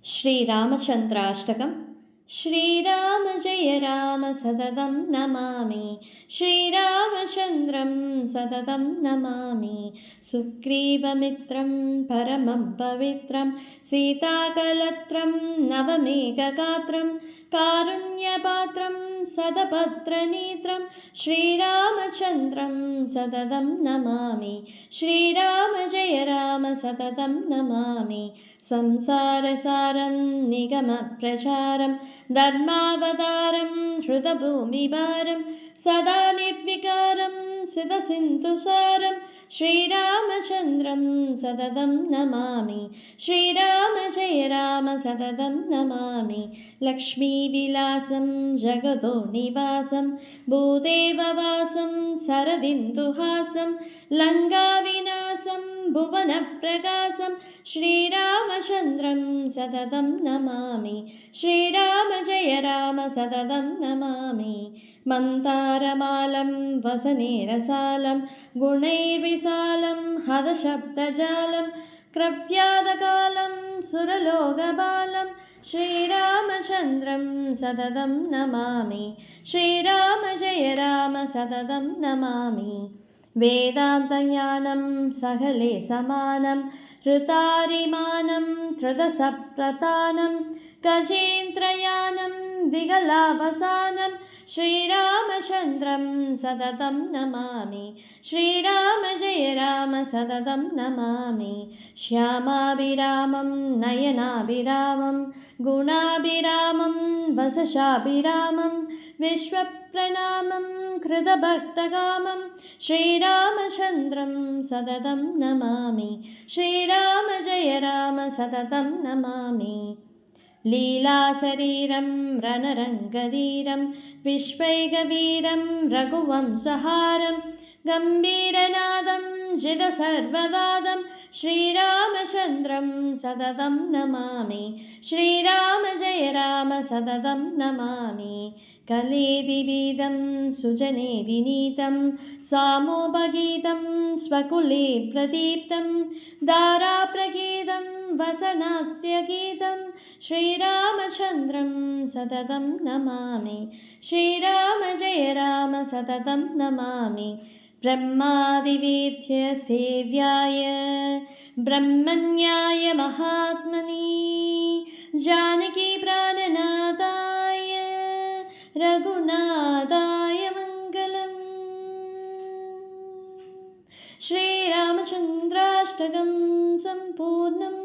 श्रीरामचन्द्राष्टकम्। श्रीराम जय राम सततं नमामि, श्रीरामचन्द्रं सततं नमामि। सुग्रीवमित्रं परमं पवित्रं, सीताकलत्रं नवमेघगात्रं, कारुण्यपात्रं सदभद्रनेत्रं, श्रीरामचन्द्रं सततं नमामि, श्रीराम जय राम सततं नमामि। संसारसारं निगमप्रचारं, धर्मावतारं हृतभूमिभारं, सदा निर्विकारं सितसिन्धुसारं, श्रीरामचन्द्रं सततं नमामि, श्रीराम जय राम सततं नमामि। लक्ष्मीविलासं जगतो निवासं, भूदेववासं शरदिन्दुहासं, लङ्काविनाशं भुवनप्रकाशं, श्रीरामचन्द्रं सततं नमामि, श्रीराम जय राम सततं नमामि। मन्दारमालं वसनेरसालं, गुणैर्विशालं हदशब्दजालं, क्रव्यादकालं सुरलोकबालं, श्रीरामचन्द्रं सततं नमामि, श्रीराम जय राम सततं नमामि। वेदान्तज्ञानं सकले समानं, ऋतारिमानं धृतसप्रतानं, गजेन्द्रयानं विकलावसानं, श्रीरामचन्द्रं सततं नमामि, श्रीराम जय राम सततं नमामि। श्यामाभिरामं नयनाभिरामं, गुणाभिरामं वसशाभिरामं, विश्वप्रणामं कृतभक्तकामं, श्रीरामचन्द्रं सततं नमामि, श्रीराम जय राम सततं नमामि। लीलाशरीरं रणरङ्गधीरं, विश्वैकवीरं रघुवंशहारं, गम्भीरनादं जितसर्ववादं, श्रीरामचन्द्रं सततं नमामि, श्रीराम जय राम सततं नमामि। कलेदिवीदं सुजने विनीतं, सामोपगीतं स्वकुले प्रदीप्तं, दाराप्रगीतं वसनाद्यगीतं, श्रीरामचन्द्रं सततं नमामि, श्रीराम जय राम सततं नमामि। ब्रह्मादिवेद्य सेव्याय ब्रह्मण्याय महात्मने, जानकी प्राणनाथाय रघुनाथाय मङ्गलम्। श्रीरामचन्द्राष्टकं सम्पूर्णम्।